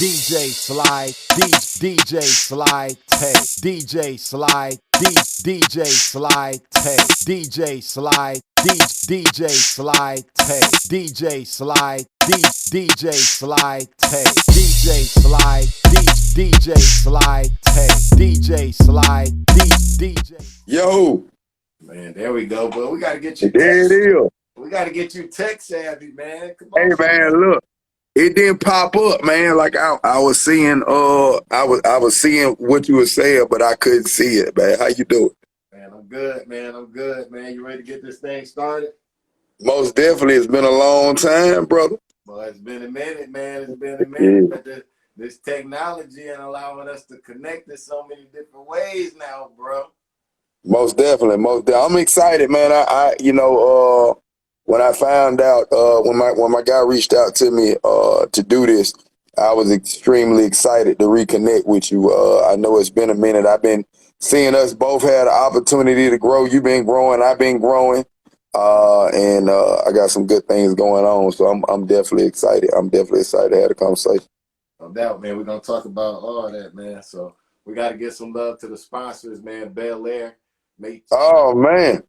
DJ Sly, DJ Sly Tay, DJ Sly, DJ Sly Tay, DJ Sly, DJ Sly Tay, DJ Sly, DJ Sly Tay, DJ Sly, DJ Sly Tay, DJ Sly, DJ. Yo, Man, there we go. But we gotta get you there it tech. is. We gotta get you tech savvy, man. Come Hey on, man, look, it didn't pop up, man. Like I was seeing, I was seeing what you were saying, but I couldn't see it, man. How you doing? man. I'm good, man. I'm good, man. You ready to get this thing started? Most definitely, it's been a long time, brother. Well, it's been a minute, man. It's been a Yeah. minute. But this technology and allowing us to connect in so many different ways now, bro. Most definitely, most definitely. I'm excited, man. When I found out, when my guy reached out to me, to do this, I was extremely excited to reconnect with you. I know it's been a minute. I've been seeing us both had an opportunity to grow. You've been growing, I've been growing, and I got some good things going on. So I'm definitely excited. I'm definitely excited to have a conversation. No doubt, man. We're gonna talk about all that, man. So we gotta get some love to the sponsors, man. Bel Air, mate. Oh man,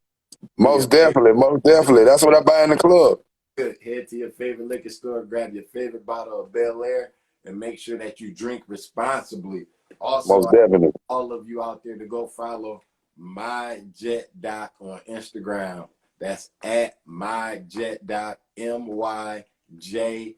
most definitely, most definitely. That's what I buy in the club. Good. Head to your favorite liquor store, grab your favorite bottle of Bel Air, and make sure that you drink responsibly. Also, Most definitely. all of you out there to go follow MyJetDoc on Instagram. That's at MyJetDoc, MyJetDoc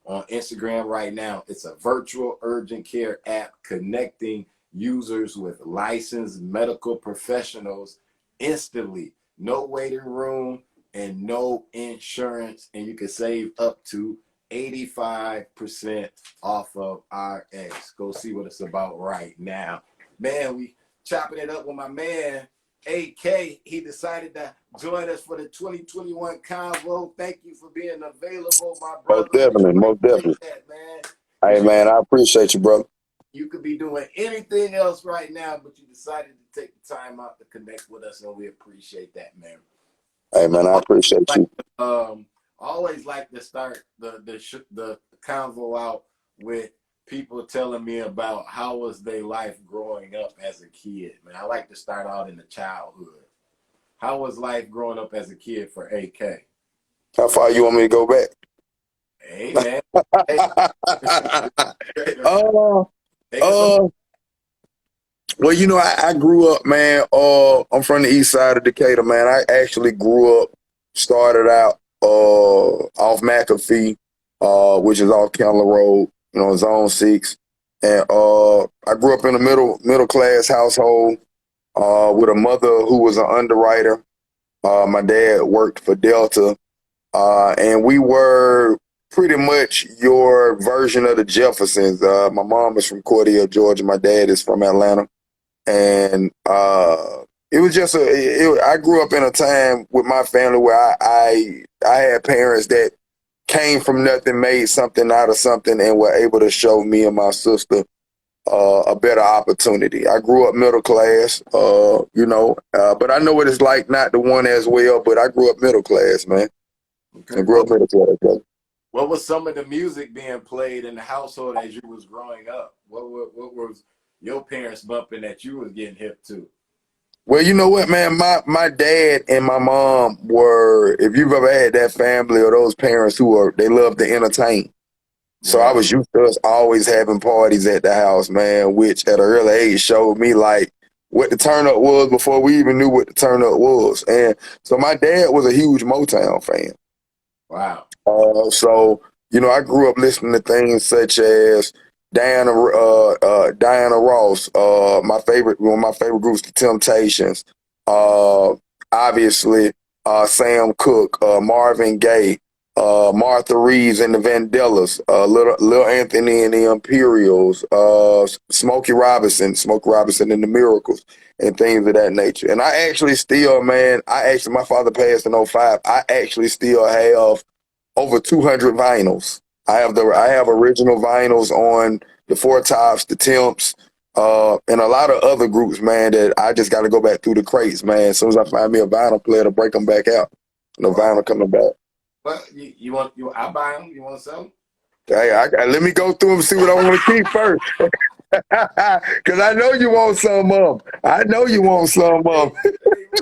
on Instagram right now. It's a virtual urgent care app connecting users with licensed medical professionals instantly. No waiting room and no insurance, and you can save up to 85% off of RX. Go see what it's about right now. Man, we chopping it up with my man, AK. He decided to join us for the 2021 Convo. Thank you for being available, my brother. Most definitely, most definitely. That, man. Hey man, I appreciate you, brother. You could be doing anything else right now, but you decided to take the time out to connect with us, and we appreciate that, man. Hey man, I appreciate you. I always like to start the convo out with people telling me about how was their life growing up as a kid. Man, I like to start out in the childhood. How was life growing up as a kid for AK? How far you want me to go back? Hey man. Well, you know, I grew up, man. I'm from the Eastside of Decatur, man. I actually grew up, started out off McAfee, which is off Kendall Road, you know, Zone 6. And I grew up in a middle class household with a mother who was an underwriter. My dad worked for Delta, and we were pretty much your version of the Jeffersons. My mom is from Cordell, Georgia. My dad is from Atlanta. And it was just I grew up in a time with my family where I had parents that came from nothing, made something out of something, and were able to show me and my sister a better opportunity. I grew up middle class, but I know what it's like not the one as well, but I grew up middle class, man. Okay. I grew up middle class, brother. What was some of the music being played in the household as you was growing up? What was your parents bumping that you was getting hip to? Well, you know what, man? My dad and my mom were, if you've ever had that family or those parents they love to entertain. So I was used to us always having parties at the house, man, which at an early age showed me like what the turn up was before we even knew what the turn up was. And so my dad was a huge Motown fan. Wow. So, you know, I grew up listening to things such as Diana Ross, one of my favorite groups, The Temptations, obviously Sam Cooke, Marvin Gaye, Martha Reeves and the Vandellas, Lil Anthony and the Imperials, Smokey Robinson and the Miracles, and things of that nature. And I actually still, man, my father passed in 2005. I actually still have over 200 vinyls. I have original vinyls on the Four Tops, the Temps, and a lot of other groups, man, that I just got to go back through the crates, man. As soon as I find me a vinyl player to break them back out, no vinyl coming back. Well, I buy them. You want to sell them? Hey, let me go through them and see what I want to keep first. Because I know you want some of them. I know you want some of them. Hey,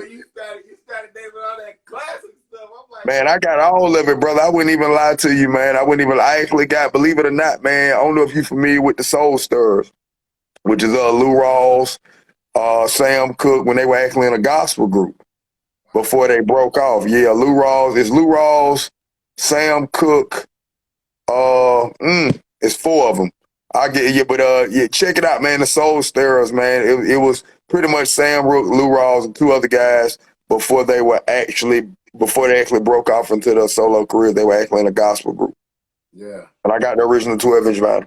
when you started naming all that classic stuff. I'm like, Man, I got all of it, brother. I wouldn't even lie to you, man. I actually got, believe it or not, man, I don't know if you're familiar with the Soul Stirrers, which is Lou Rawls, Sam Cooke, when they were actually in a gospel group before they broke off. Yeah, Lou Rawls, Sam Cooke, it's four of them. I get you, but yeah, check it out, man. The Soul Stirrers, man. It was pretty much Sam Rook, Lou Rawls, and two other guys before they actually broke off into their solo career. They were actually in a gospel group. yeah. And I got the original 12-inch vinyl.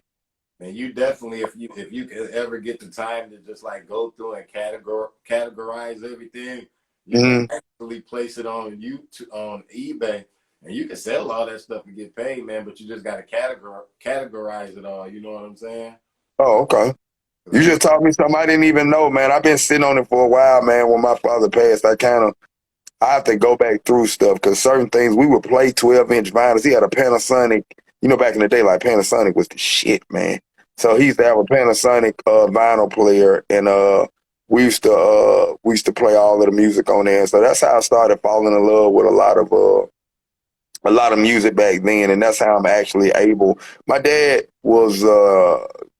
Man, you definitely, if you could ever get the time to just like go through and categorize everything, you can actually place it on YouTube, on eBay, and you can sell all that stuff and get paid, man. But you just got to categorize it all. You know what I'm saying? Oh, okay. You just taught me something I didn't even know, man. I've been sitting on it for a while, man. When my father passed, I have to go back through stuff because certain things we would play 12-inch vinyls. He had a Panasonic, back in the day, like Panasonic was the shit, man. So he used to have a Panasonic vinyl player, and we used to play all of the music on there. So that's how I started falling in love with a lot of music back then, and that's how I'm actually able. My dad was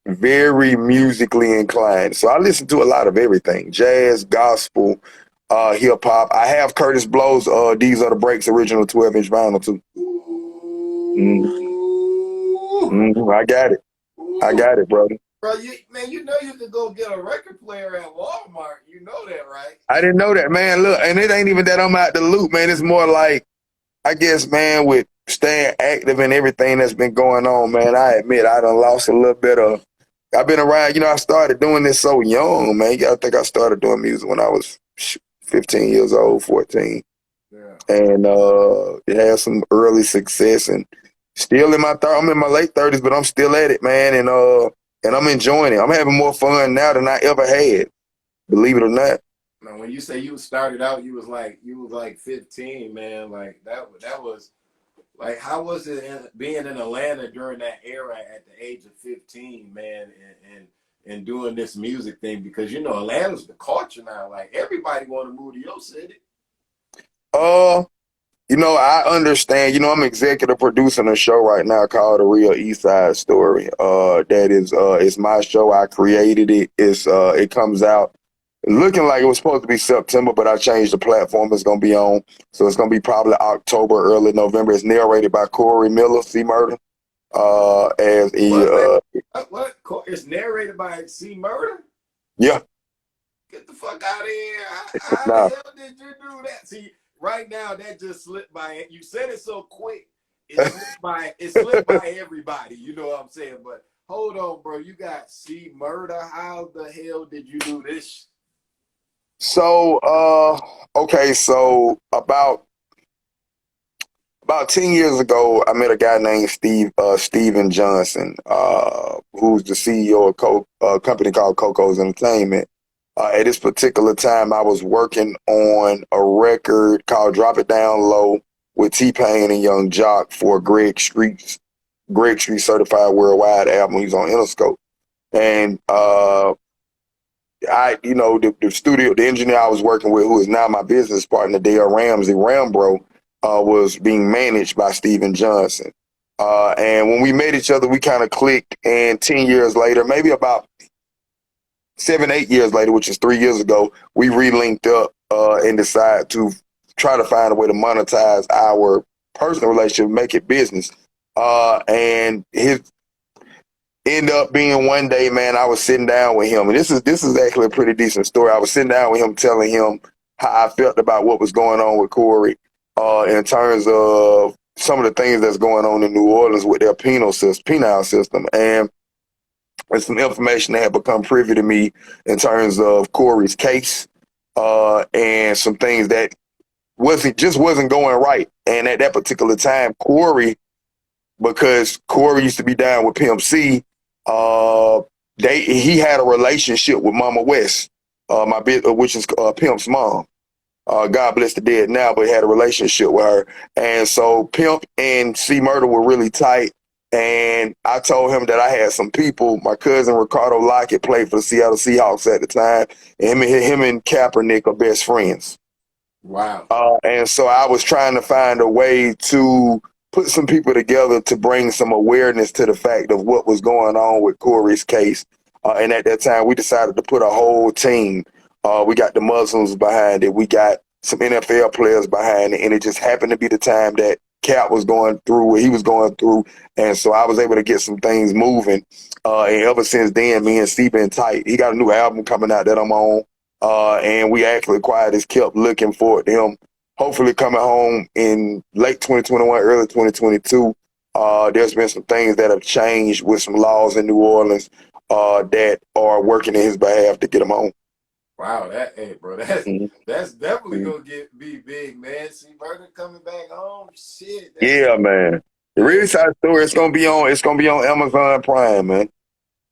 very musically inclined, so I listened to a lot of everything: jazz, gospel, hip hop. I have Curtis Blow's "These Are the Breaks" original 12-inch vinyl too. I got it. I got it, brother. Bro, you know you could go get a record player at Walmart. You know that, right? I didn't know that, man. Look, and it ain't even that I'm out the loop, man. It's more like, I guess, man, with staying active and everything that's been going on, man, I admit I done lost a little bit of. I've been around, I started doing this so young, man. I think I started doing music when I was 15 years old, 14. Yeah. And it had some early success, and still I'm in my late 30s, but I'm still at it, man. And I'm enjoying it. I'm having more fun now than I ever had, believe it or not. Now, when you say you started out, you was like 15, man. Like that was like, how was it being in Atlanta during that era at the age of 15, man, and doing this music thing? Because Atlanta's the culture now. Like everybody want to move to your city. I understand. I'm executive producing a show right now called The Real Eastside Story. That is, it's my show. I created it. It comes out looking like it was supposed to be September, but I changed the platform it's going to be on. So it's going to be probably October, early November. It's narrated by Corey Miller, C-Murder. What? It's narrated by C-Murder? Yeah. Get the fuck out of here. How Nah. the hell did you do that? See, right now, that just slipped by. You said it so quick. It slipped by everybody. You know what I'm saying? But hold on, bro. You got C-Murder. How the hell did you do this? So, okay. So about 10 years ago, I met a guy named Steven Johnson, who's the CEO of a company called Coco's Entertainment. At this particular time, I was working on a record called Drop It Down Low with T-Pain and Young Jock for Greg Street Certified Worldwide album. He's on Interscope. And the engineer I was working with, who is now my business partner, Dale Ramsey, Rambro, was being managed by Steven Johnson. And when we met each other, we kind of clicked. And 10 years later, maybe about 7, 8 years later, which is 3 years ago, we re-linked up and decided to try to find a way to monetize our personal relationship, make it business. And his end up being one day, man, I was sitting down with him, and this is actually a pretty decent story. I was sitting down with him, telling him how I felt about what was going on with Corey, in terms of some of the things that's going on in New Orleans with their penal system, and some information that had become privy to me in terms of Corey's case, and some things that wasn't going right. And at that particular time, Corey, because Corey used to be down with Pimp C, he had a relationship with Mama West, which is Pimp's mom. God bless the dead now, but he had a relationship with her. And so Pimp and C-Murder were really tight. And I told him that I had some people. My cousin Ricardo Lockett played for the Seattle Seahawks at the time, and him and Kaepernick are best friends. Wow. And so I was trying to find a way to put some people together to bring some awareness to the fact of what was going on with Corey's case. And at that time, we decided to put a whole team. We got the Muslims behind it. We got some NFL players behind it. And it just happened to be the time that Cap was going through what he was going through. And so I was able to get some things moving. And ever since then, me and Steve been tight. He got a new album coming out that I'm on. And we actually quiet as kept looking forward to him hopefully coming home in late 2021, early 2022. There's been some things that have changed with some laws in New Orleans that are working in his behalf to get him home. Wow, that's definitely gonna be big, man. C-Murder coming back home, shit. Yeah, man. The Real Eastside Story. It's gonna be on Amazon Prime, man.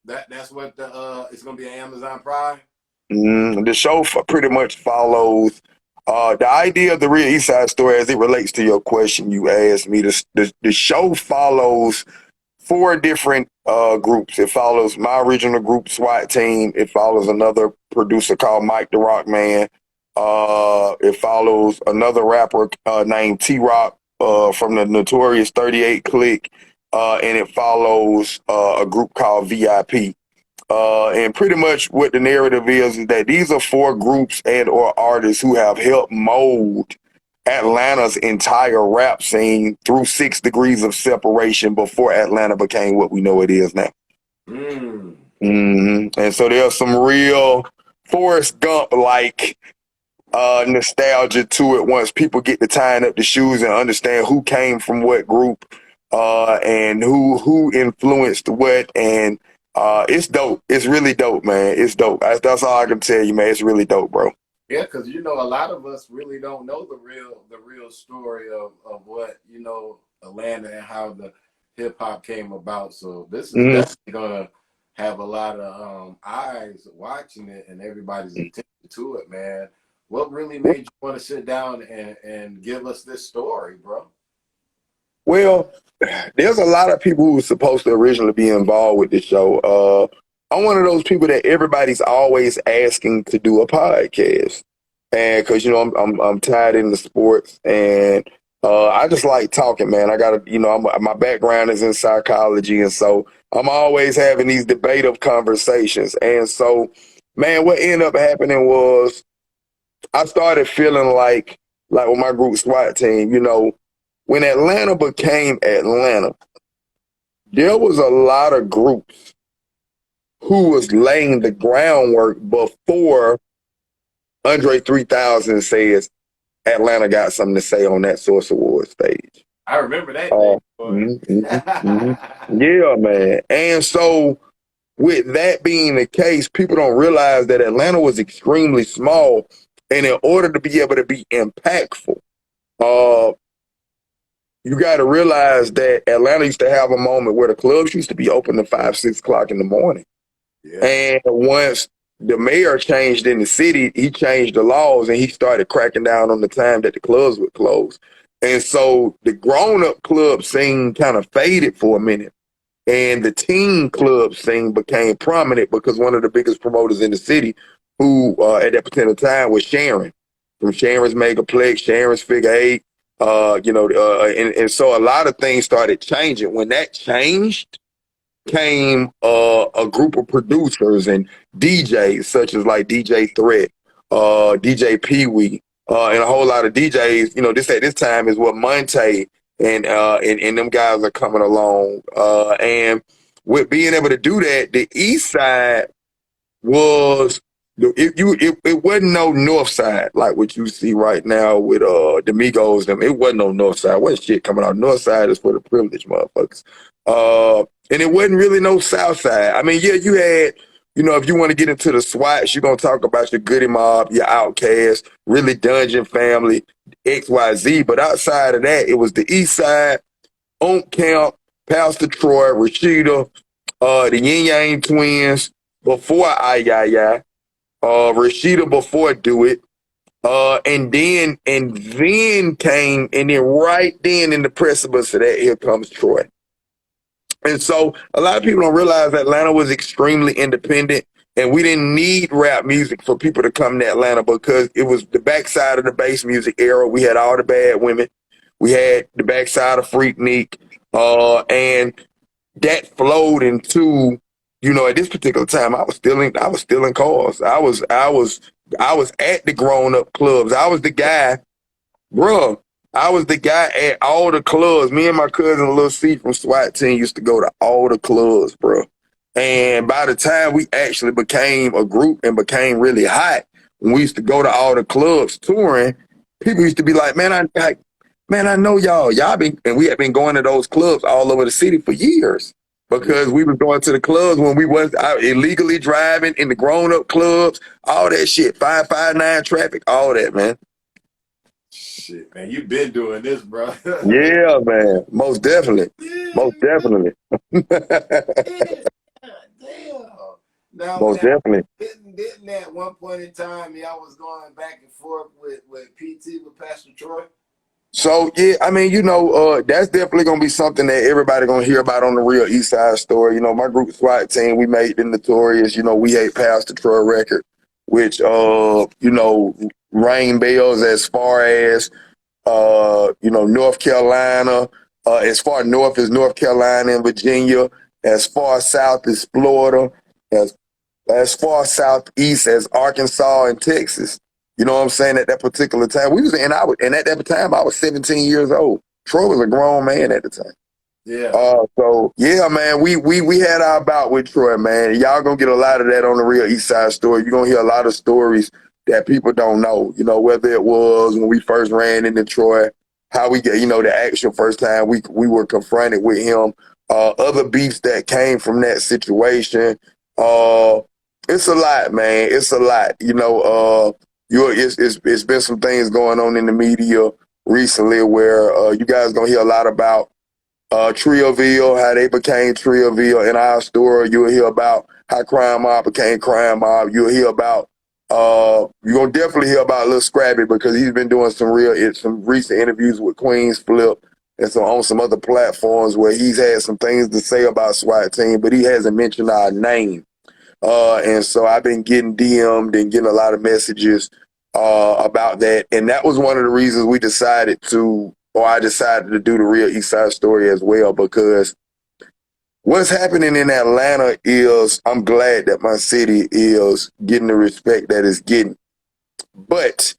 That's what it's gonna be on Amazon Prime. The show pretty much follows the idea of the Real Eastside Story as it relates to your question you asked me. The show follows 4 different groups. It follows my original group, SWAT Team. It follows another producer called Mike the Rock Man. It follows another rapper named T-Rock from the Notorious 38 Clique. And it follows a group called VIP. And pretty much what the narrative is that these are 4 groups and or artists who have helped mold Atlanta's entire rap scene through 6 degrees of separation before Atlanta became what we know it is now. And so there's some real Forrest Gump-like nostalgia to it once people get to tying up the shoes and understand who came from what group and who influenced what. And it's dope. It's really dope, man. It's dope. That's all I can tell you, man. It's really dope, bro. Yeah, because a lot of us really don't know the real story of what Atlanta and how the hip hop came about. So this is definitely gonna have a lot of eyes watching it and everybody's attention to it, man. What really made you want to sit down and give us this story, bro? Well, there's a lot of people who were supposed to originally be involved with this show. I'm one of those people that everybody's always asking to do a podcast, and because I'm tied into sports, and I just like talking, man. I got my background is in psychology, and so I'm always having these debative conversations. And so, man, what ended up happening was I started feeling like with my group SWAT Team, when Atlanta became Atlanta, there was a lot of groups who was laying the groundwork before Andre 3000 says Atlanta got something to say on that Source Awards stage. I remember that day, boy. Yeah, man. And so with that being the case, people don't realize that Atlanta was extremely small. And in order to be able to be impactful, you got to realize that Atlanta used to have a moment where the clubs used to be open to 5, 6 o'clock in the morning. Yeah. And once the mayor changed in the city, he changed the laws and he started cracking down on the time that the clubs would close. And so the grown-up club scene kind of faded for a minute. And the teen club scene became prominent because one of the biggest promoters in the city, who at that particular time was Sharon, from Sharon's Megaplex, Sharon's Figure 8. And so a lot of things started changing. When that changed, came a group of producers and DJs such as like DJ Threat, DJ Pee Wee, and a whole lot of DJs. This at this time is what Monte and them guys are coming along. And with being able to do that, the East Side was. It wasn't no North Side like what you see right now with the Migos. It wasn't no North Side. What shit coming out? North Side is for the privileged motherfuckers. And it wasn't really no South Side. I mean, yeah, you had, if you want to get into the SWATs, you're gonna talk about your Goody Mob, your Outkast, really Dungeon Family, XYZ. But outside of that, it was the East Side, Onk Camp, Pastor Troy, Rashida, the Yin Yang Twins before I. Rashida before Do It, and then came, and then right then in the precipice of that, here comes Troy. And so a lot of people don't realize Atlanta was extremely independent, and we didn't need rap music for people to come to Atlanta because it was the backside of the bass music era. We had all the bad women. We had the backside of Freaknik, and that flowed into, at this particular time, I was still in cars. I was at the grown up clubs. I was the guy, bruh. I was the guy at all the clubs. Me and my cousin Lil C from SWAT Team used to go to all the clubs, bro. And by the time we actually became a group and became really hot, when we used to go to all the clubs touring, people used to be like, man, I know y'all. And we had been going to those clubs all over the city for years because we was going to the clubs when we was out illegally driving in the grown up clubs, all that shit, 559 traffic, all that, man. Shit, man, you've been doing this, bro. Yeah, man. Most definitely. Most definitely. Damn. Now, Most definitely. didn't at one point in time y'all was going back and forth with PT with Pastor Troy? So yeah, I mean, that's definitely gonna be something that everybody gonna hear about on the Real Eastside Story. My group SWAT Team, we made the notorious, We Hate Pastor Troy record, which rang bells as far as North Carolina, as far north as North Carolina and Virginia, as far south as Florida, as far southeast as Arkansas and Texas. You know what I'm saying? At that particular time, and at that time I was 17 years old. Troy was a grown man at the time. Yeah. So yeah, man, we had our bout with Troy, man. Y'all gonna get a lot of that on the Real Eastside Story. You're gonna hear a lot of stories that people don't know. Whether it was when we first ran into Troy, how we get, the actual first time we were confronted with him, other beefs that came from that situation. It's a lot, man. It's a lot. It's been some things going on in the media recently where you guys gonna hear a lot about Trioville, how they became Trioville in our story. You'll hear about how Crime Mob became Crime Mob. You'll hear about you're gonna definitely hear about Lil Scrappy because he's been doing some recent interviews with Queen's Flip and on some other platforms where he's had some things to say about SWAT Team, but he hasn't mentioned our name. And so I've been getting DM'd and getting a lot of messages about that. And that was one of the reasons I decided to do the Real Eastside Story as well, because what's happening in Atlanta is I'm glad that my city is getting the respect that it's getting. But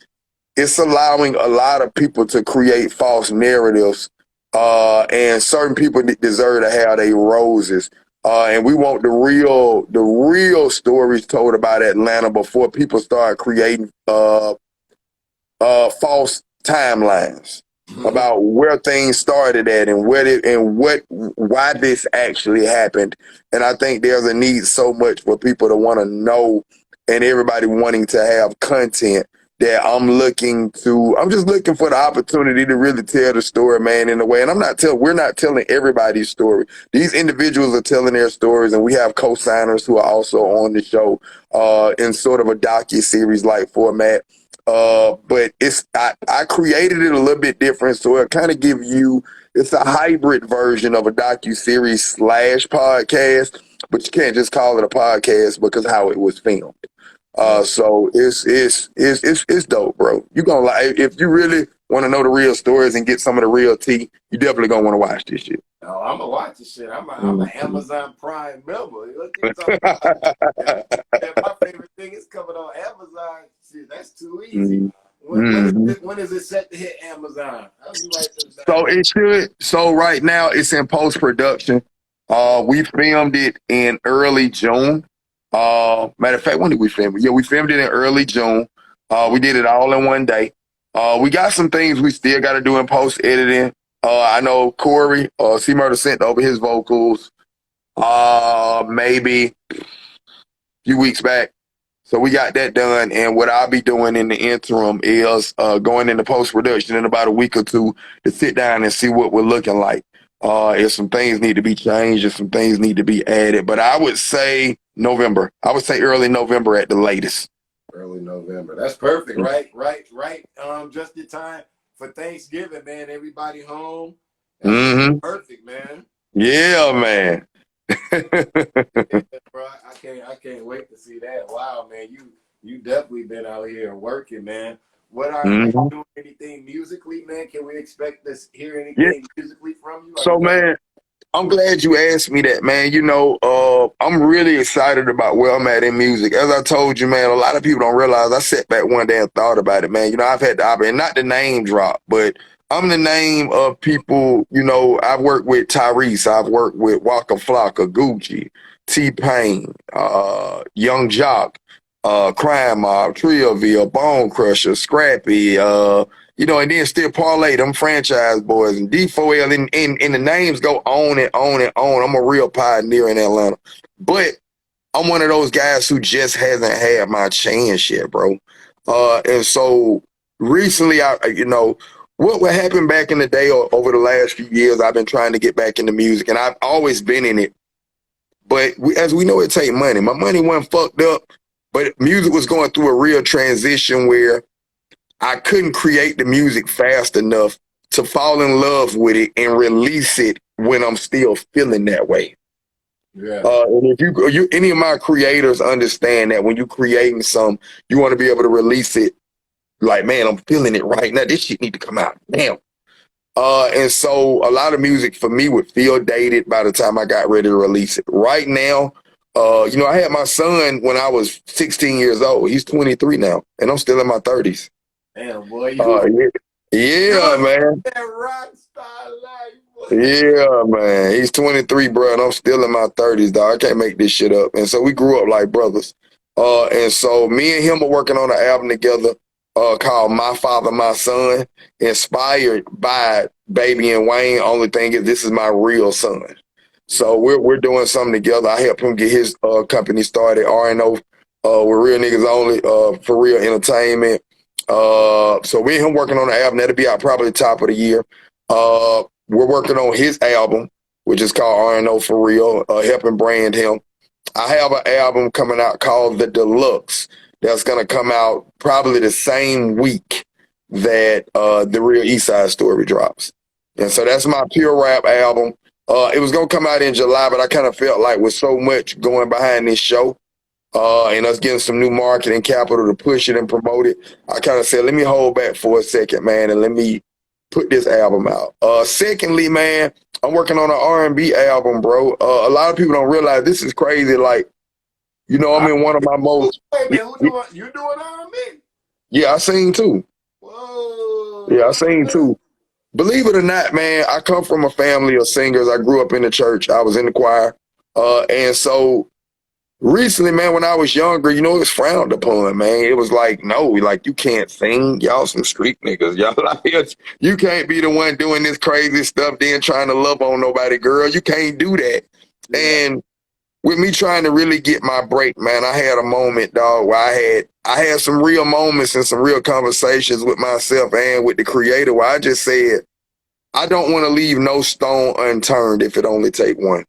it's allowing a lot of people to create false narratives, and certain people deserve to have their roses. And we want the real stories told about Atlanta before people start creating false timelines about where things started at and why this actually happened. And I think there's a need so much for people to want to know and everybody wanting to have content that I'm just looking for the opportunity to really tell the story, man, in a way. And we're not telling everybody's story. These individuals are telling their stories, and we have co-signers who are also on the show, in sort of a docu-series like format. But I created it a little bit different, so it kind of it's a hybrid version of a docu-series / podcast, but you can't just call it a podcast because how it was filmed. So it's dope, bro. You gonna like, if you really want to know the real stories and get some of the real tea, you definitely gonna want to watch this shit. Oh, I'm gonna watch this shit. I'm an Amazon Prime member. What you talking about? And my favorite thing is coming on Amazon. Shit, that's too easy. When is it set to hit Amazon? So right now it's in post-production. We filmed it in early June. Matter of fact, when did we film it? Yeah, we filmed it in early June. We did it all in one day. We got some things we still got to do in post-editing. I know Corey, C-Murder sent over his vocals, maybe a few weeks back. So we got that done. And what I'll be doing in the interim is going into post-production in about a week or two to sit down and see what we're looking like. If some things need to be changed, if some things need to be added. But I would say November. I would say early November at the latest. Early November. That's perfect, right? Just in time for Thanksgiving, man. Everybody home. That's perfect, man. Yeah, man. Yeah, bro, I can't wait to see that. Wow, man, you definitely been out here working, man. What are you Mhm. doing anything musically, man? Can we expect to hear Yeah. anything musically from you? Are So, you working? man, I'm glad you asked me that, man. I'm really excited about where I'm at in music. As I told you, man, a lot of people don't realize I sat back one day and thought about it, man. I've had the opportunity, not the name drop, but I'm the name of people, I've worked with Tyrese, I've worked with Waka Flocka, Gucci, T-Pain, Young Jock, Crime Mob, Trioville, Bone Crusher, Scrappy, and then still parlay them franchise boys and D4L and the names go on and on and on. I'm a real pioneer in Atlanta. But I'm one of those guys who just hasn't had my chance yet, bro. And so recently what happened back in the day or over the last few years, I've been trying to get back into music and I've always been in it. But as we know, it take money. My money wasn't fucked up, but music was going through a real transition where I couldn't create the music fast enough to fall in love with it and release it when I'm still feeling that way. Yeah. And if any of my creators understand that when you're creating some, you want to be able to release it like, man, I'm feeling it right now. This shit need to come out. Damn. And so a lot of music for me would feel dated by the time I got ready to release it. Right now, I had my son when I was 16 years old. He's 23 now, and I'm still in my 30s. Damn, boy, Yeah, yeah, you're man. that rock star life, boy. Yeah, man. He's 23, bro, and I'm still in my 30s, dog. I can't make this shit up. And so we grew up like brothers. And so me and him are working on an album together called My Father, My Son, inspired by Baby and Wayne. Only thing is, this is my real son. So we're doing something together. I helped him get his company started, R&O, with Real Niggas Only, for real entertainment. So we and him working on the album. That'll be out probably top of the year. We're working on his album, which is called R&O for Real, helping brand him. I have an album coming out called The Deluxe that's going to come out probably the same week that the Real Eastside Story drops. And so that's my pure rap album. It was going to come out in July, but I kind of felt like with so much going behind this show, and us getting some new marketing capital to push it and promote it, I kind of said, let me hold back for a second, man, and let me put this album out. Secondly, man, I'm working on an R&B album, bro. A lot of people don't realize this is crazy. Like, I'm in one of my most. Wait, man, who doing? You doing R&B? Yeah, I sing too. Yeah, I Whoa. sing too. Believe it or not, man, I come from a family of singers. I grew up in the church. I was in the choir. And so recently, man, when I was younger, it was frowned upon, man. It was like, no, like, you can't sing. Y'all some street niggas. Y'all like, you can't be the one doing this crazy stuff, then trying to love on nobody, girl. You can't do that. Yeah. And with me trying to really get my break, man, I had a moment, dog, where I had some real moments and some real conversations with myself and with the creator where I just said, I don't want to leave no stone unturned if it only take one.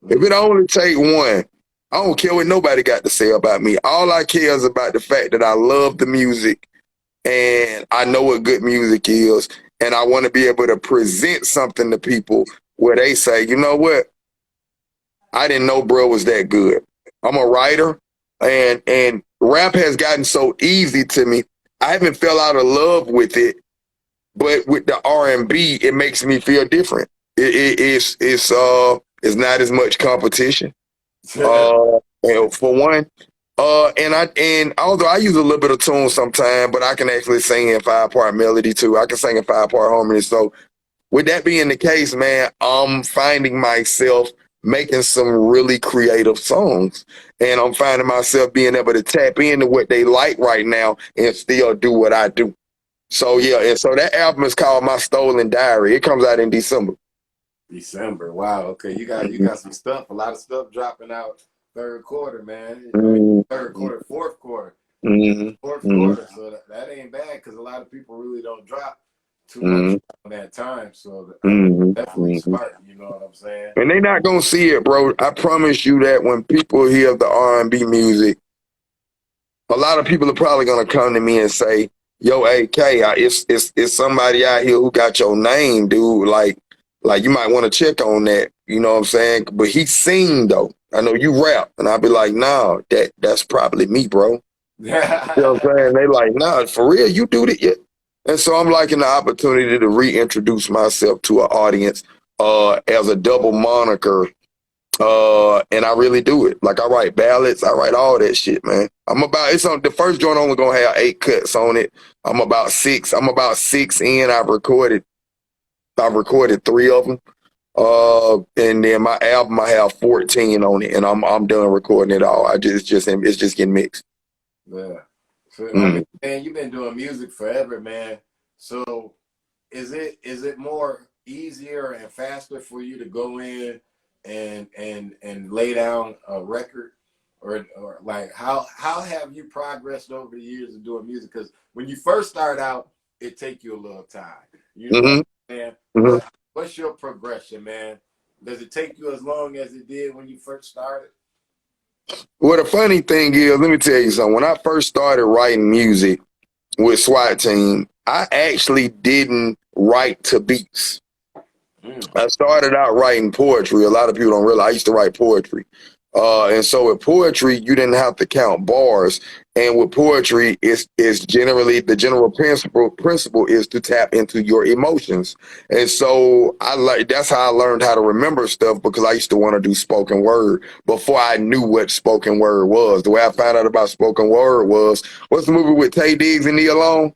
If it only take one, I don't care what nobody got to say about me. All I care is about the fact that I love the music and I know what good music is. And I want to be able to present something to people where they say, you know what? I didn't know bro was that good. I'm a writer and rap has gotten so easy to me. I haven't fell out of love with it, but with the R&B, it makes me feel different. It's not as much competition. For one, and although I use a little bit of tune sometimes, but I can actually sing in 5-part melody too. I can sing in 5-part harmony. So with that being the case, man, I'm finding myself making some really creative songs, and I'm finding myself being able to tap into what they like right now and still do what I do. So yeah, and so that album is called My Stolen Diary. It comes out in December. December. Wow. Okay, you got some stuff. A lot of stuff dropping out third quarter, man. I mean, Mm-hmm. third quarter, fourth quarter, Mm-hmm. fourth Mm-hmm. quarter. So that ain't bad because a lot of people really don't drop too Mm-hmm. much on that time. So Mm-hmm. definitely Mm-hmm. smart. You know what I'm saying? And they not gonna see it, bro. I promise you that when people hear the R&B music, a lot of people are probably gonna come to me and say, "Yo, AK, it's somebody out here who got your name, dude. Like you might want to check on that." You know what I'm saying? But he sing though. I know you rap, and I'll be like, nah, that's probably me, bro. You know what I'm saying? They like, nah, for real, you do that? Yeah. And so I'm liking the opportunity to reintroduce myself to an audience as a double moniker. And I really do it. Like I write ballads, I write all that shit, man. It's on the first joint only gonna have 8 cuts on it. I'm about six in. I've recorded 3 of them. And then my album I have 14 on it, and I'm done recording it all. It's just getting mixed. Yeah. So, I mean, man, you've been doing music forever, man. So is it more easier and faster for you to go in and lay down a record, or like how have you progressed over the years of doing music? Because when you first start out, it take you a little time. You know what I'm saying? What's your progression, man? Does it take you as long as it did when you first started? Well, the funny thing is, let me tell you something. When I first started writing music with Swat Team, I actually didn't write to beats. I started out writing poetry. A lot of people don't realize I used to write poetry. And so with poetry, you didn't have to count bars. And with poetry, it's generally the general principle is to tap into your emotions. And so that's how I learned how to remember stuff, because I used to want to do spoken word before I knew what spoken word was. The way I found out about spoken word was, what's the movie with Tay Diggs and Nia Long?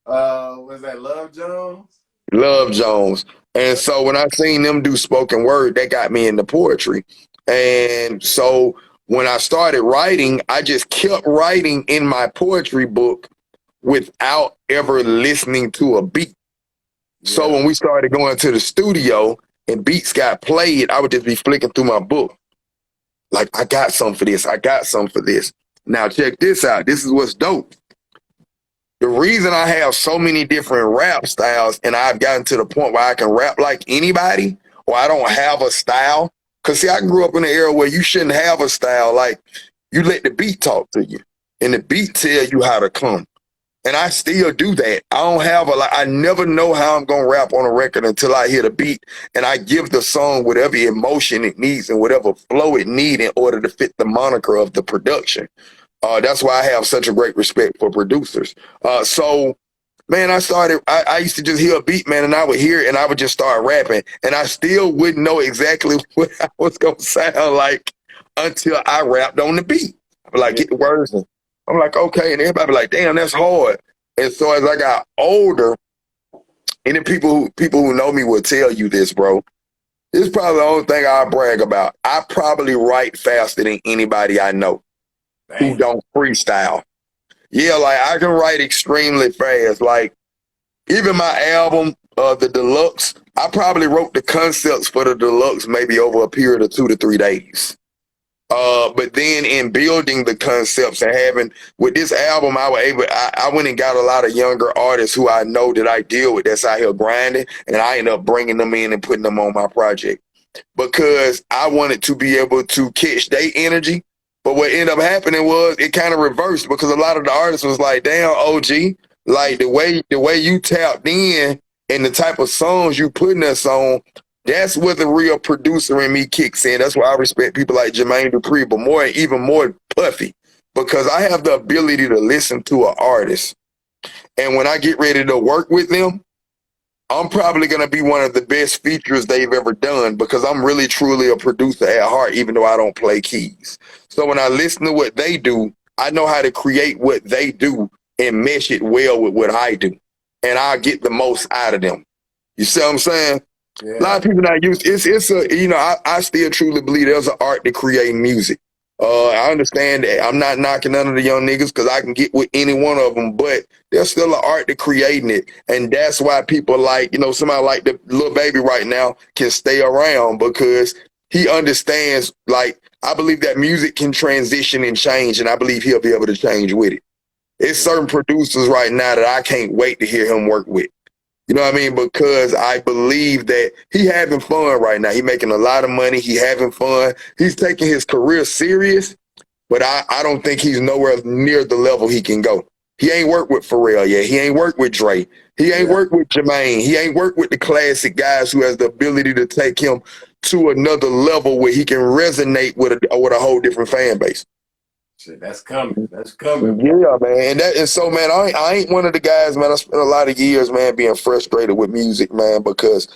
Was that Love Jones? Love Jones. And so when I seen them do spoken word, that got me into poetry. And so when I started writing, I just kept writing in my poetry book without ever listening to a beat. Yeah. So when we started going to the studio and beats got played, I would just be flicking through my book. Like, I got something for this. I got something for this. Now check this out. This is what's dope. The reason I have so many different rap styles and I've gotten to the point where I can rap like anybody, or I don't have a style. Because, see, I grew up in an era where you shouldn't have a style. Like, you let the beat talk to you, and the beat tell you how to come. And I still do that. I don't have I never know how I'm going to rap on a record until I hear the beat, and I give the song whatever emotion it needs and whatever flow it needs in order to fit the moniker of the production. That's why I have such a great respect for producers. So, man, I used to just hear a beat, man, and I would hear it and I would just start rapping, and I still wouldn't know exactly what I was going to sound like until I rapped on the beat. I'd be like, get the words in. I'm like, okay. And everybody be like, damn, that's hard. And so as I got older, and then people who know me will tell you this, bro. This is probably the only thing I brag about. I probably write faster than anybody I know who don't freestyle. Yeah, like I can write extremely fast. Like even my album, the deluxe, I probably wrote the concepts for the deluxe maybe over a period of 2 to 3 days. But then in building the concepts and having with this album, I went and got a lot of younger artists who I know that I deal with that's out here grinding, and I end up bringing them in and putting them on my project because I wanted to be able to catch their energy. But what ended up happening was it kind of reversed because a lot of the artists was like, damn, OG, like the way you tapped in and the type of songs you putting us on, that's where the real producer in me kicks in. That's why I respect people like Jermaine Dupri, but even more Puffy, because I have the ability to listen to an artist. And when I get ready to work with them, I'm probably going to be one of the best features they've ever done because I'm really, truly a producer at heart, even though I don't play keys. So when I listen to what they do, I know how to create what they do and mesh it well with what I do. And I'll get the most out of them. You see what I'm saying? Yeah. A lot of people not used. I still truly believe there's an art to creating music. I understand that. I'm not knocking none of the young niggas because I can get with any one of them, but there's still an art to creating it. And that's why people like, somebody like the Lil Baby right now can stay around because he understands, like, I believe that music can transition and change, and I believe he'll be able to change with it. It's certain producers right now that I can't wait to hear him work with. You know what I mean? Because I believe that he having fun right now. He making a lot of money. He having fun. He's taking his career serious, but I don't think he's nowhere near the level he can go. He ain't worked with Pharrell yet. He ain't worked with Dre. He ain't worked with Jermaine. He ain't worked with the classic guys who has the ability to take him to another level where he can resonate with a whole different fan base. Shit, that's coming. That's coming. Yeah, man. And so, man, I ain't one of the guys, man. I spent a lot of years, man, being frustrated with music, man, because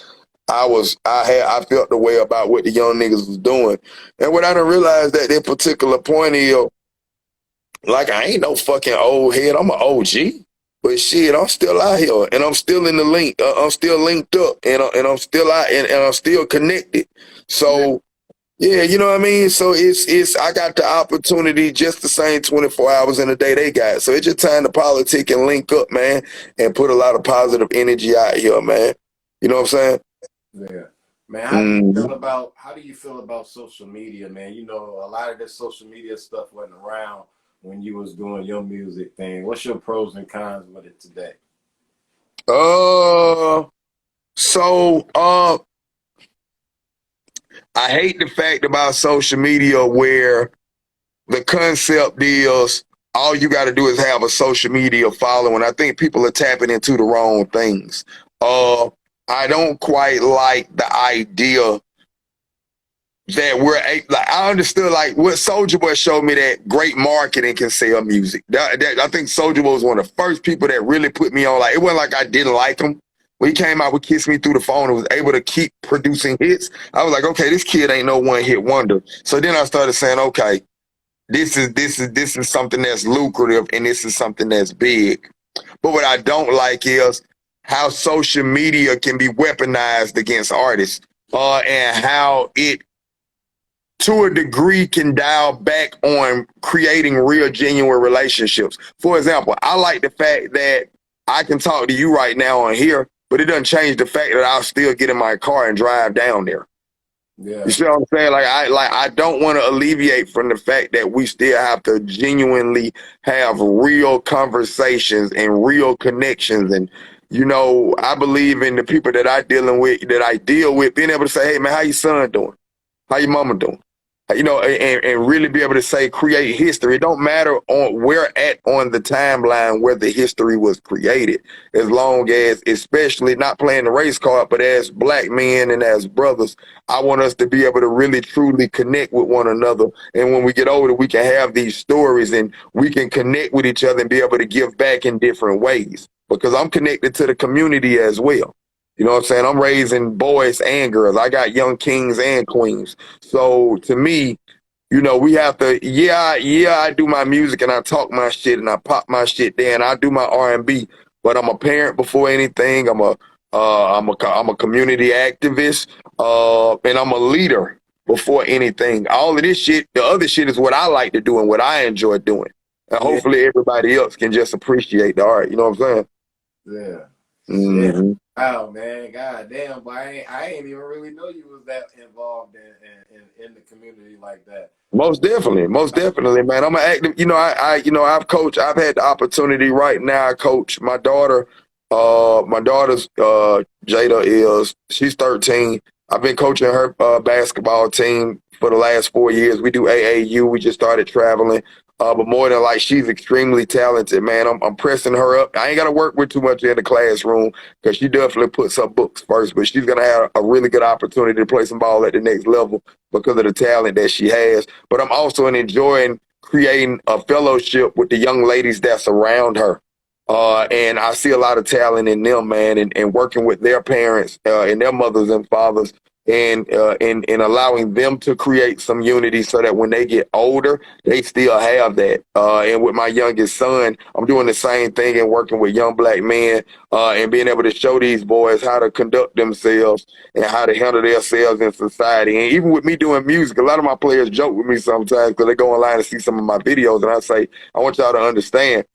I felt the way about what the young niggas was doing. And what I didn't realize that particular point is, like, I ain't no fucking old head. I'm an OG. But shit, I'm still out here, and I'm still in the link. I'm still linked up, and I'm still out, and I'm still connected. So, yeah, you know what I mean? So I got the opportunity just the same 24 hours in a day they got. So it's just time to politic and link up, man, and put a lot of positive energy out here, man. You know what I'm saying? Yeah. Man, how do you feel about social media, man? You know, a lot of this social media stuff wasn't around when you was doing your music thing. What's your pros and cons with it today? I hate the fact about social media where the concept is all you got to do is have a social media following. I think people are tapping into the wrong things. I don't quite like the idea that I understood like what Soulja Boy showed me, that great marketing can sell music. I think Soulja Boy was one of the first people that really put me on. Like, it wasn't like I didn't like him. When he came out with Kiss Me Through the Phone and was able to keep producing hits, I was like, okay, this kid ain't no one hit wonder. So then I started saying, okay, this is something that's lucrative and this is something that's big. But what I don't like is how social media can be weaponized against artists, and how it, to a degree, can dial back on creating real, genuine relationships. For example, I like the fact that I can talk to you right now on here, but it doesn't change the fact that I'll still get in my car and drive down there. Yeah. You see what I'm saying? I don't want to alleviate from the fact that we still have to genuinely have real conversations and real connections. And, you know, I believe in the people that I deal with, being able to say, hey man, how your son doing? How your mama doing? You know, and really be able to say, create history. It don't matter on where at on the timeline where the history was created, as long as, especially not playing the race card, but as black men and as brothers, I want us to be able to really truly connect with one another. And when we get older, we can have these stories and we can connect with each other and be able to give back in different ways, because I'm connected to the community as well. You know what I'm saying? I'm raising boys and girls. I got young kings and queens. So to me, you know, we have to, I do my music and I talk my shit and I pop my shit there and I do my R&B, but I'm a parent before anything. I'm a community activist, and I'm a leader before anything. All of this shit, the other shit is what I like to do and what I enjoy doing. And hopefully everybody else can just appreciate the art. You know what I'm saying? Yeah. Mm-hmm. Yeah. Wow, man. God damn, but I ain't even really know you was that involved in the community like that. Most definitely, man. I'm an active. You know, I've coached. I've had the opportunity. Right now, I coach my daughter. My daughter's Jada she's 13. I've been coaching her basketball team for the last 4 years. We do AAU. We just started traveling. But more than like, she's extremely talented, man. I'm pressing her up. I ain't got to work with too much in the classroom because she definitely puts her books first. But she's gonna have a really good opportunity to play some ball at the next level because of the talent that she has. But I'm also enjoying creating a fellowship with the young ladies that's around her. And I see a lot of talent in them, man, and working with their parents and their mothers and fathers, and allowing them to create some unity so that when they get older, they still have that. And with my youngest son, I'm doing the same thing and working with young black men, and being able to show these boys how to conduct themselves and how to handle themselves in society. And even with me doing music, a lot of my players joke with me sometimes because they go online and see some of my videos, and I say, I want y'all to understand,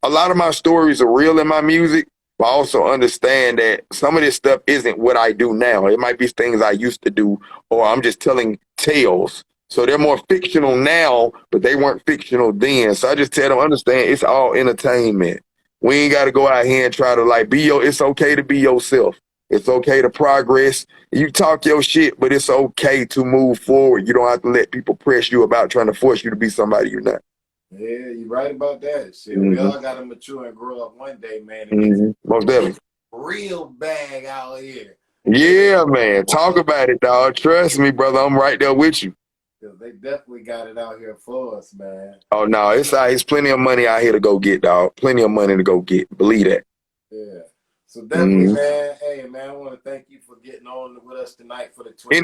a lot of my stories are real in my music, but I also understand that some of this stuff isn't what I do now. It might be things I used to do, or I'm just telling tales. So they're more fictional now, but they weren't fictional then. So I just tell them, understand, it's all entertainment. We ain't got to go out here and try to like it's okay to be yourself. It's okay to progress. You talk your shit, but it's okay to move forward. You don't have to let people press you about trying to force you to be somebody you're not. Yeah, you're right about that. Shit, we all gotta mature and grow up one day, man, and Most get definitely. real bag out here. Yeah, man. Talk about it, dog. Trust me, brother. I'm right there with you. Because they definitely got it out here for us, man. Oh no, it's plenty of money out here to go get, dog. Plenty of money to go get. Believe that. Yeah. So definitely, man. Hey, man, I want to thank you for getting on with us tonight for the 20.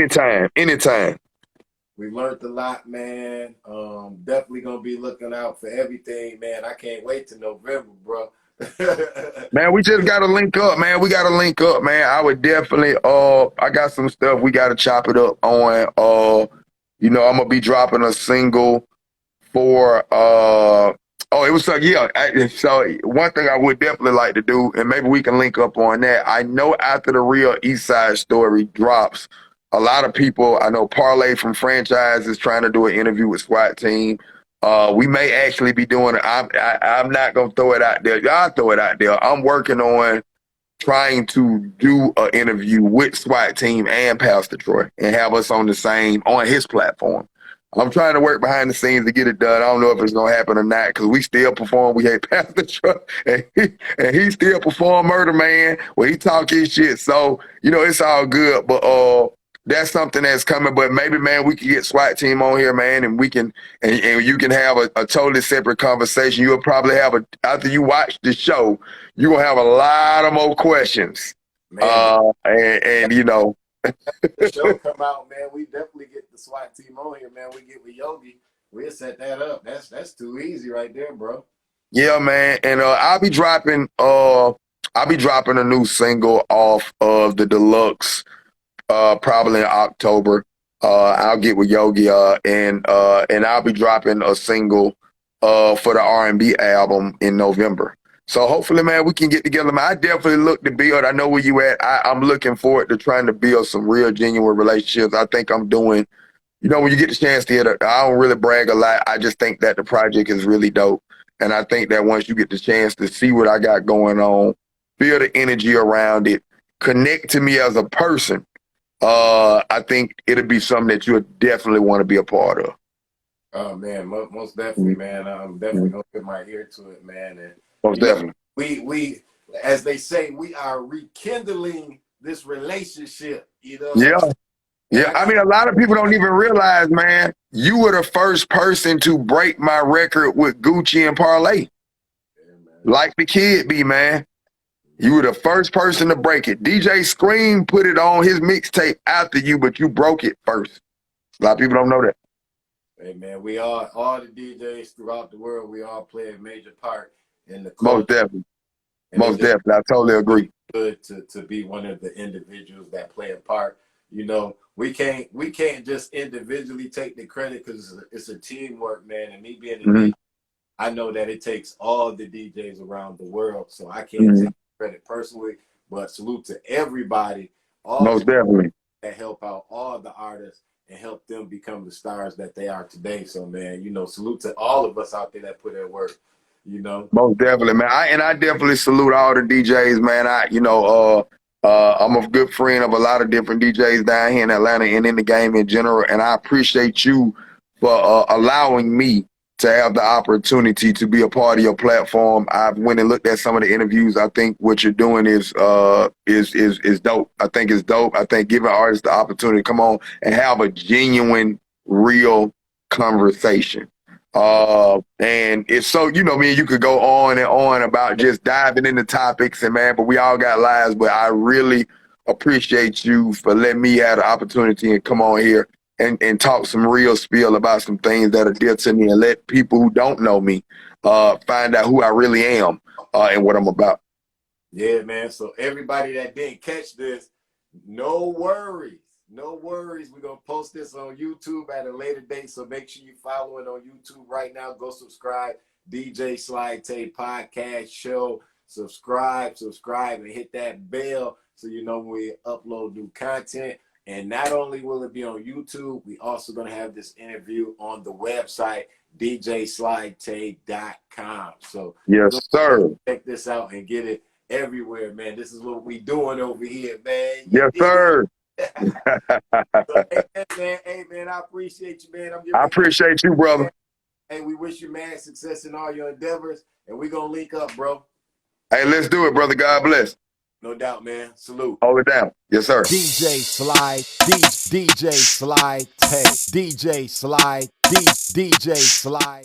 Anytime. We learned a lot, man. Definitely gonna be looking out for everything, man. I can't wait to November, bro. Man, we just gotta link up, man. We gotta link up, man. I would definitely I got some stuff we gotta chop it up on. I'm gonna be dropping a single for it was so one thing I would definitely like to do, and maybe we can link up on that. I know after the Real Eastside Story drops, a lot of people, I know Parlay from Franchise is trying to do an interview with Swat Team. We may actually be doing it. I'm not gonna throw it out there. Y'all throw it out there. I'm working on trying to do an interview with SWAT Team and Pastor Troy and have us on his platform. I'm trying to work behind the scenes to get it done. I don't know if it's gonna happen or not because we still perform. We hate Pastor Troy, and he still perform Murder Man where he talk his shit. So it's all good, but that's something that's coming. But maybe, man, we can get SWAT Team on here, man, and we can and you can have a totally separate conversation. You'll probably have after you watch the show, you're gonna have a lot of more questions. Man, the The show come out, man. We definitely get the SWAT Team on here, man. We get with Yogi. We'll set that up. That's too easy right there, bro. Yeah, man. And I'll be dropping a new single off of the deluxe probably in October. I'll get with Yogi and I'll be dropping a single for the R&B album in November. So hopefully, man, we can get together, man. I definitely look to build. I know where you at. I'm looking forward to trying to build some real genuine relationships. I think I'm doing, when you get the chance to hear it, I don't really brag a lot. I just think that the project is really dope. And I think that once you get the chance to see what I got going on, feel the energy around it, connect to me as a person, I think it'll be something that you'll definitely want to be a part of. Oh man, most definitely, man. I'm definitely gonna put my ear to it, man. And Most definitely. we, as they say, we are rekindling this relationship. Yeah. And Yeah. I mean, a lot of people don't even realize, man, you were the first person to break my record with Gucci and Parlay. Yeah, Like the kid be, man. You were the first person to break it. DJ Scream put it on his mixtape after you, but you broke it first. A lot of people don't know that. hey man, we all the DJs throughout the world, we all play a major part in the Most culture. definitely. And Most definitely. I totally agree. Good to be one of the individuals that play a part. We can't just individually take the credit because it's a teamwork, man. And me being a DJ, I know that it takes all the DJs around the world, so I can't take credit personally. But salute to everybody, all Most definitely. that help out all the artists and help them become the stars that they are today. So man, salute to all of us out there that put in work. Most definitely, man. I definitely salute all the DJs, man. I'm a good friend of a lot of different DJs down here in Atlanta and in the game in general, and I appreciate you for allowing me to have the opportunity to be a part of your platform. I've went and looked at some of the interviews. I think what you're doing is dope. I think it's dope. I think giving artists the opportunity to come on and have a genuine, real conversation. And it's so, you could go on and on about just diving into topics but we all got lives, but I really appreciate you for letting me have the opportunity and come on here and talk some real spiel about some things that are dear to me and let people who don't know me, find out who I really am, and what I'm about. Yeah, man. So everybody that didn't catch this, no worries. No worries. We're going to post this on YouTube at a later date. So make sure you follow it on YouTube right now. Go subscribe. DJ Sly Tay podcast show. Subscribe, and hit that bell so you know when we upload new content. And not only will it be on YouTube, we also going to have this interview on the website, djslytay.com. So Yes, sir. check this out and get it everywhere, man. This is what we doing over here, man. Yes, sir. So, hey, man, I appreciate you, man. I appreciate you, brother. Hey, we wish you mad success in all your endeavors, and we gonna link up, bro. Hey, let's do it, brother. God bless. No doubt, man. Salute. Hold it down. Yes, sir. DJ Sly, DJ Sly Tay, DJ Sly, DJ Sly.